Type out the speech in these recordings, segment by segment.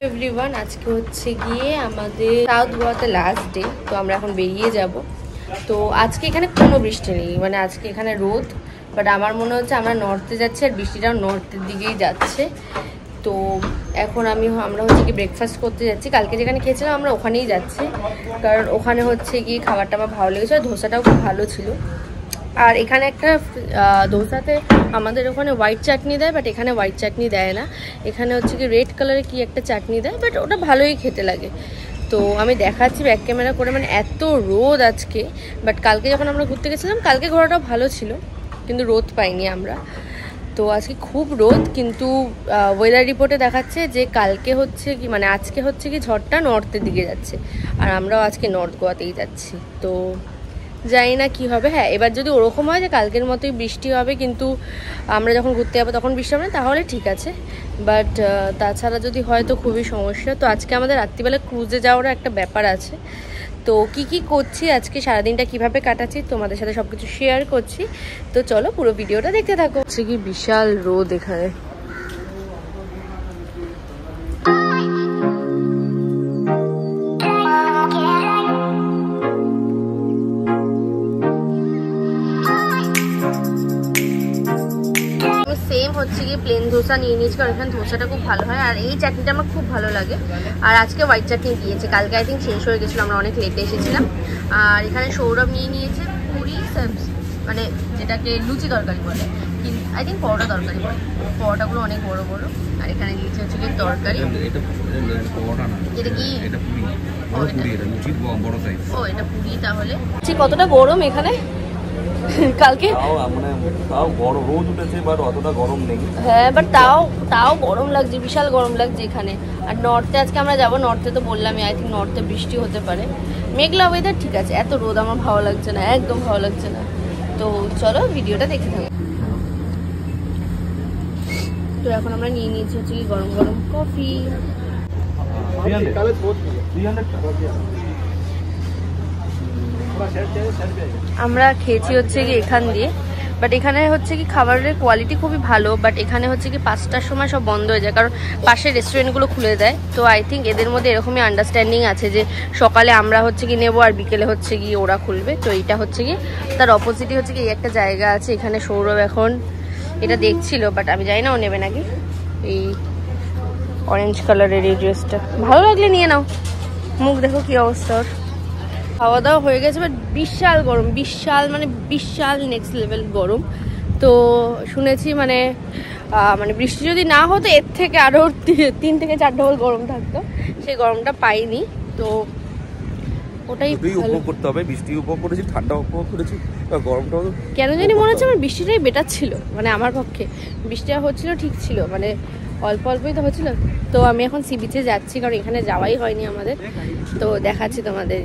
Everyone, আজকে হচ্ছে গিয়ে আমাদের সাউথ গোয়াতে লাস্ট ডে। তো আমরা এখন বেরিয়ে যাব। তো আজকে এখানে কোনো বৃষ্টি নেই, মানে আজকে এখানে রোদ, বাট আমার মনে হচ্ছে আমরা নর্থে যাচ্ছি আর বৃষ্টিটাও নর্থের দিকেই যাচ্ছে। তো এখন আমরা হচ্ছে কি ব্রেকফাস্ট করতে যাচ্ছি। কালকে যেখানে খেয়েছিলাম আমরা ওখানেই যাচ্ছি, কারণ ওখানে হচ্ছে গিয়ে খাবারটা আমার ভালো লেগেছে আর ধোসাটাও খুব ভালো ছিল। আর এখানে একটা ধোসাতে আমাদের ওখানে হোয়াইট চাটনি দেয়, বাট এখানে হোয়াইট চাটনি দেয় না, এখানে হচ্ছে কি রেড কালারের কি একটা চাটনি দেয়, বাট ওটা ভালোই খেতে লাগে। তো আমি দেখাচ্ছি ব্যাক ক্যামেরা করে, মানে এত রোদ আজকে। বাট কালকে যখন আমরা ঘুরতে গেছিলাম, কালকে ঘোরাটাও ভালো ছিল, কিন্তু রোদ পাইনি আমরা। তো আজকে খুব রোদ, কিন্তু ওয়েদার রিপোর্টে দেখাচ্ছে যে কালকে হচ্ছে কি, মানে আজকে হচ্ছে কি ঝড়টা নর্থের দিকে যাচ্ছে, আর আমরাও আজকে নর্থ গোয়াতেই যাচ্ছি। তো জানি না কী হবে। হ্যাঁ, এবার যদি ওরকম হয় যে কালকের মতোই বৃষ্টি হবে, কিন্তু আমরা যখন ঘুরতে যাবো তখন বৃষ্টি হবে না, তাহলে ঠিক আছে। বাট তাছাড়া যদি হয় তো খুবই সমস্যা। তো আজকে আমাদের রাত্রিবেলা ক্রুজে যাওয়ারও একটা ব্যাপার আছে। তো কি করছি আজকে, সারাদিনটা কিভাবে কাটাচ্ছি তোমাদের সাথে সব কিছু শেয়ার করছি। তো চলো পুরো ভিডিওটা দেখতে থাকো। হচ্ছে কি বিশাল রোদ এখানে। সেম হচ্ছে গিয়ে প্লেন ধোসা নিয়ে নিয়েছি, কারণ এখানে ধোসাটা খুব ভালো হয়, আর এই চাটনিটা আমার খুব ভালো লাগে। আর আজকে হোয়াইট চাটনি দিয়েছে, কালকে আই থিঙ্ক শেষ হয়ে গেছিলো, আমরা অনেক লেটে এসেছিলাম। আর এখানে সৌরভ নিয়ে নিয়েছে পুরি সবজি, মানে যেটাকে লুচি তরকারি বলে, কিন্তু আই থিঙ্ক পরোটা তরকারি বলে। পরোটাগুলো অনেক বড় বড়। আর এখানে দিয়েছে হচ্ছে গিয়ে তরকারি। এটা কি? ও, এটা পুরি। তাহলে কতটা গরম এখানে কালকে, হ্যাঁ, বাট তাও গরম লাগছে, বিশাল গরম লাগছে এখানে। আর নর্থে আজকে আমরা যাবো, নর্থে তো বললামই, আই থিঙ্ক নর্থে বৃষ্টি হতে পারে। মেঘলা ওয়েদার, ঠিক আছে, এত রোদ আমার ভালো লাগছে না, একদম ভালো লাগছে না। তো চলো ভিডিওটা দেখে থাকো। তো এখন আমরা নিয়ে নিয়েছি হচ্ছে কি গরম গরম কফি। আমরা খেয়েছি হচ্ছে কি এখান দিয়ে, বাট এখানে হচ্ছে কি খাবারের কোয়ালিটি খুবই ভালো, বাট এখানে হচ্ছে কি 5টার সময় সব বন্ধ হয়ে যায়, কারণ পাশের রেস্টুরেন্টগুলো খুলে দেয়। তো আই থিঙ্ক এদের মধ্যে এরকমই আন্ডারস্ট্যান্ডিং আছে যে সকালে আমরা হচ্ছে কি নেবো আর বিকেলে হচ্ছে কি ওরা খুলবে। তো এইটা হচ্ছে কি তার অপোজিটই হচ্ছে কি একটা জায়গা আছে, এখানে সৌরভ এখন এটা দেখছিল, বাট আমি জানি না ও নেবে নাকি। এই অরেঞ্জ কালারের এই ড্রেসটা ভালো লাগলে নিয়ে নাও। মুখ দেখো কি অবস্থা ওর। খাওয়া দাওয়া হয়ে গেছে, বাট বিশাল গরম, বিশাল নেক্সট লেভেল গরম। তো শুনেছি মানে বৃষ্টি যদি না হতো এর থেকে আরও 3 থেকে 4 ডবল গরম থাকতো, সেই গরমটা পাইনি। তো ওটাই উপভোগ করতে হবে, বৃষ্টি উপভোগ করেছি, ঠান্ডা উপভোগ করেছি, গরমটাও কেন জানি মনে হচ্ছে আমার বৃষ্টিটাই বেটার ছিল, মানে আমার পক্ষে বৃষ্টিটা হচ্ছিল ঠিক ছিল, মানে অল্প অল্পই তো হচ্ছিল। তো আমি এখন সি বিচে যাচ্ছি, কারণ এখানে যাওয়াই হয়নি আমাদের। তো দেখাচ্ছি তোমাদের।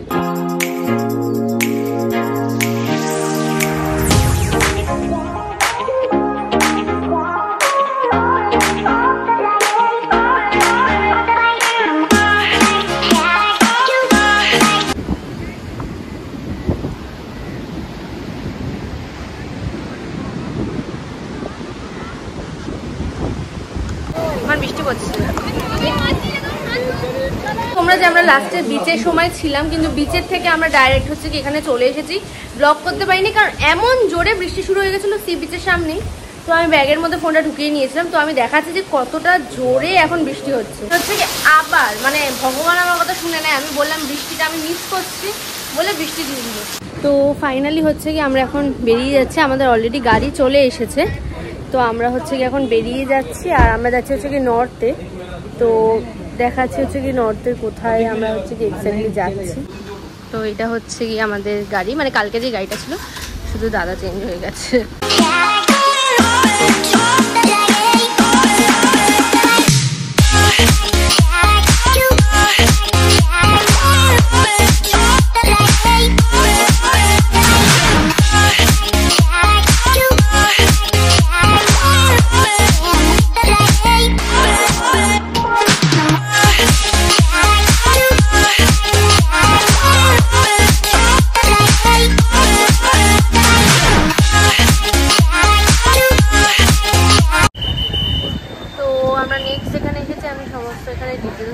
বৃষ্টি পড়ছে। তোমরা যে আমরা লাস্টে বিচের সময় ছিলাম, কিন্তু বিচের থেকে আমরা ডাইরেক্ট হচ্ছে কি এখানে চলে এসেছি। ব্লগ করতে পারিনি, কারণ এমন জোরে বৃষ্টি শুরু হয়ে গেছিলো সি বিচের সামনেই। তো আমি ব্যাগের মধ্যে ফোনটা ঢুকিয়ে নিয়েছিলাম। তো আমি দেখাচ্ছি যে কতটা জোরে এখন বৃষ্টি হচ্ছে। হচ্ছে কি আবার মানে ভগবান আমার কথা শুনে নেয়, আমি বললাম বৃষ্টিটা আমি মিস করছি বলে বৃষ্টি দিয়ে দিল। তো ফাইনালি হচ্ছে কি আমরা এখন বেরিয়ে যাচ্ছি, আমাদের অলরেডি গাড়ি চলে এসেছে। তো আমরা হচ্ছে কি এখন বেরিয়ে যাচ্ছি, আর আমরা যাচ্ছি হচ্ছে কি নর্থে। তো দেখাচ্ছি হচ্ছে কি নর্থের কোথায় আমরা হচ্ছে কি এক্স্যাক্টলি যাচ্ছি। তো এটা হচ্ছে কি আমাদের গাড়ি, মানে কালকে যে গাড়িটা ছিল, শুধু দাদা চেঞ্জ হয়ে গেছে।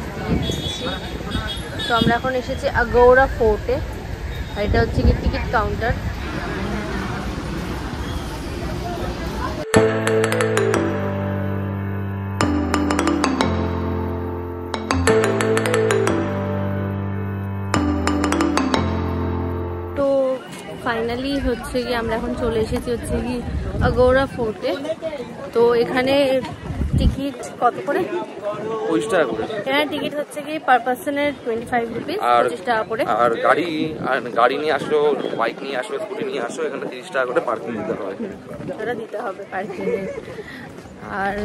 ডিটেলস দিয়ে দিচ্ছি। তো আমরা এখন এসেছি আগৌড়া ফোর্টে, আর এটা হচ্ছে কি টিকিট কাউন্টার। তো ফাইনালি হচ্ছে কি আমরা এখন চলে এসেছি হচ্ছে কি আগৌড়া ফোর্টে। তো এখানে টিকিট কত করে? 25 টাকা করে। এখানে টিকিট হচ্ছে কি পার পার্সনের 25 রুপিস, 25 টাকা করে। আর গাড়ি নিয়ে আসো, বাইক নিয়ে আসো, স্কুটি নিয়ে আসো, এখানে 30 টাকা করে পার্কিং দিতে হবে। ওটা দিতে হবে পার্কিং এ। আর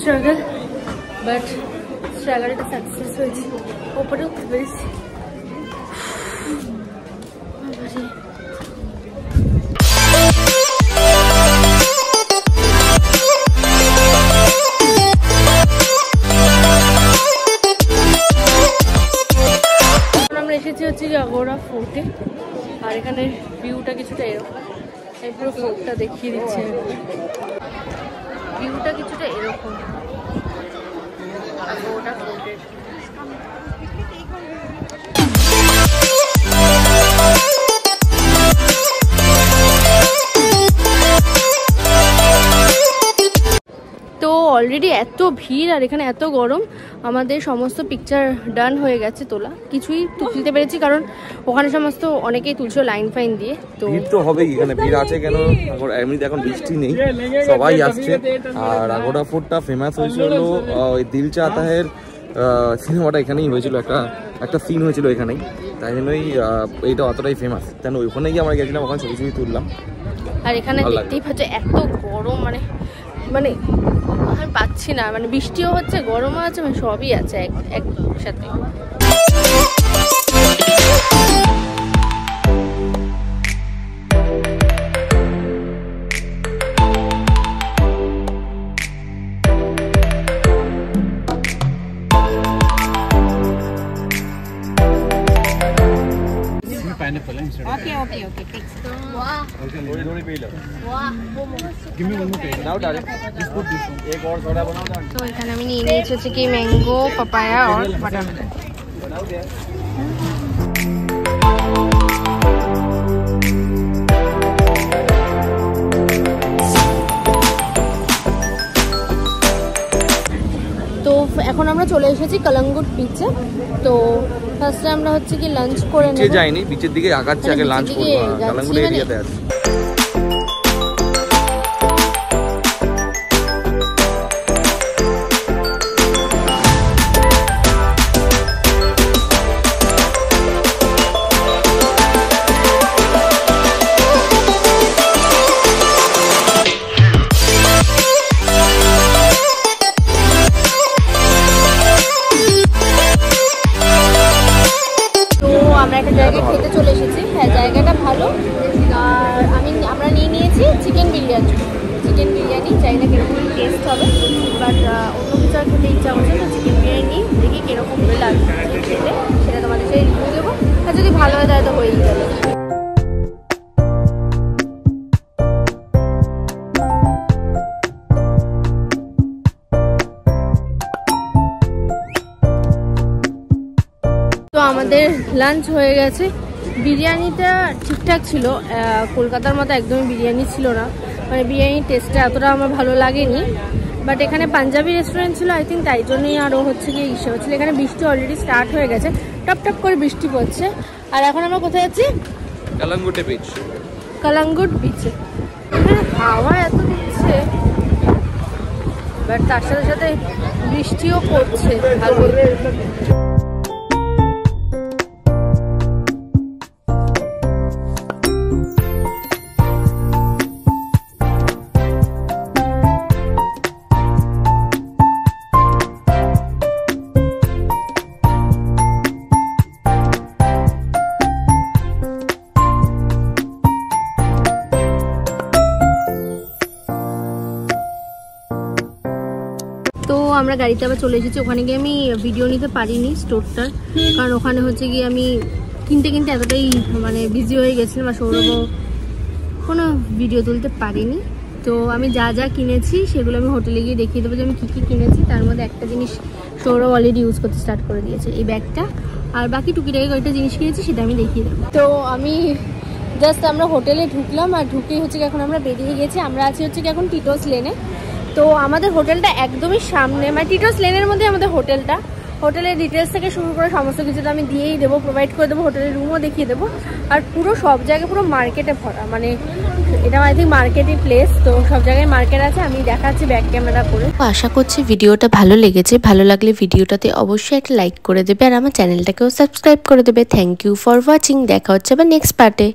স্ট্রাগল, বাট স্ট্রাগলটা সাকসেস হয়েছে, ওপরে উঠতে পেরেছি। আমরা এসেছি হচ্ছে কি আগৌড়া ফোর্টে, আর এখানে ভিউটা কিছুটা এরকম। এই পুরো ফোর্টটা দেখিয়ে দিচ্ছে, ভিউটা কিছুটা এরকম আগৌড়া ফোর্টের। তো অলরেডি এত ভিড় আর এখানে এত গরম, আমাদের সমস্ত পিকচার ডান হয়ে গেছে তোলা, কিছুই তুলতে পেরেছি কারণ ওখানে সমস্ত অনেকেই তুলছে লাইন ফাইন দিয়ে। তো ভিড় তো হবেই, এখানে ভিড় আছে কেন, এমনিতে এখন বৃষ্টি নেই, সবাই আসছে। আর আগোড়া ফোর্টটা ফেমাস হয়েছিল ওই দিল চাহতা হ্যার সিনেমাটা এখানেই হয়েছিল, একটা সিন হয়েছিল এখানেই, তাই জন্যই এইটা অতটাই ফেমাস। কেন ওখানে গিয়ে আমরা গেছিলাম, ওখানে ছবি তুললাম। আর এখানে দেখতেই পাচ্ছে এত গরম, মানে আমি পাচ্ছি না, মানে বৃষ্টিও হচ্ছে, গরমও আছে, মানে সবই আছে একসাথে। pineapple instead. Okay. Thanks. Wow. Give me one more plate. Now, darling. Just put this one. एक और सोडा बनाओ ना. तो এখানে আমি নিয়ে নিয়েছি হচ্ছে কি ম্যাঙ্গো, পাপায়া আর ওয়াটারমেলন। बनाओ क्या? তো এখন আমরা চলে এসেছি কালাঙ্গুট বিচে। তো ফার্স্টে আমরা হচ্ছে কি লাঞ্চ করে নেব। বিচে যাইনি, বিচের দিকে আগাচ্ছি, আগে লাঞ্চ করব। কালাঙ্গুট এরিয়াতে আছে। আমরা একটা জায়গায় খেতে চলে এসেছি। হ্যাঁ, জায়গাটা ভালো। আর আমরা নিয়ে নিয়েছি চিকেন বিরিয়ানি। চাই না কীরকম টেস্ট হবে, বাট অন্য কিছু আর খেতে ইচ্ছা করছে, তো চিকেন বিরিয়ানি দেখি কীরকম লাগছে খেতে, সেটা তোমাদের সাথে রিভিউ দেবো। আর যদি ভালো হয় তাহলে তো হয়েই যাবে। তো আমাদের লাঞ্চ হয়ে গেছে। বিরিয়ানিটা ঠিকঠাক ছিল, কলকাতার মতো একদমই বিরিয়ানি ছিল না, মানে বিরিয়ানির টেস্টটা এতটা আমার ভালো লাগেনি। বাট এখানে পাঞ্জাবি রেস্টুরেন্ট ছিল, আই থিঙ্ক, তাই জন্যই আরও হচ্ছে গিয়ে ইস্যু হচ্ছিল। এখানে বৃষ্টি অলরেডি স্টার্ট হয়ে গেছে, টপ টপ করে বৃষ্টি পড়ছে। আর এখন আমরা কোথায় যাচ্ছি? কালাঙ্গুট বিচে। এখানে হাওয়া এত দিচ্ছে, বাট তার সাথে সাথে বৃষ্টিও পড়ছে ভালো। আমরা গাড়িতে আবার চলে এসেছি। ওখানে গিয়ে আমি ভিডিও নিতে পারিনি স্টোরটার, কারণ ওখানে হচ্ছে গিয়ে আমি কিনতে এতটাই মানে বিজি হয়ে গেছিলাম আর সৌরভও কোনো ভিডিও তুলতে পারিনি। তো আমি যা যা কিনেছি সেগুলো আমি হোটেলে গিয়ে দেখিয়ে দেবো যে আমি কী কী কিনেছি। তার মধ্যে একটা জিনিস সৌরভ অলরেডি ইউজ করতে স্টার্ট করে দিয়েছে, এই ব্যাগটা। আর বাকি টুকিটাকি কয়েকটা জিনিস কিনেছি সেটা আমি দেখিয়ে দেবো। তো আমি জাস্ট আমরা হোটেলে ঢুকলাম আর ঢুকেই হচ্ছে কি এখন আমরা বেরিয়ে গেছি। আমরা আছি হচ্ছে কি এখন টিটোস লেনে। তো আমাদের হোটেলটা একদমই সামনে, মানে টিটোস লেনের মধ্যে আমাদের হোটেলটা। হোটেলের ডিটেলস থেকে শুরু করে সমস্ত কিছুটা আমি দিয়েই দেবো, প্রোভাইড করে দেবো, হোটেলের রুমও দেখিয়ে দেবো। আর পুরো সব জায়গায় পুরো মার্কেটে ভরা, মানে এটা আই থিঙ্ক মার্কেটের প্লেস, তো সব জায়গায় মার্কেট আছে। আমি দেখাচ্ছি ব্যাক ক্যামেরা করে। আশা করছি ভিডিওটা ভালো লেগেছে। ভালো লাগলে ভিডিওটাতে অবশ্যই একটা লাইক করে দেবে আর আমার চ্যানেলটাকেও সাবস্ক্রাইব করে দেবে। Thank you for watching. দেখা হচ্ছে আবার নেক্সট পার্টে।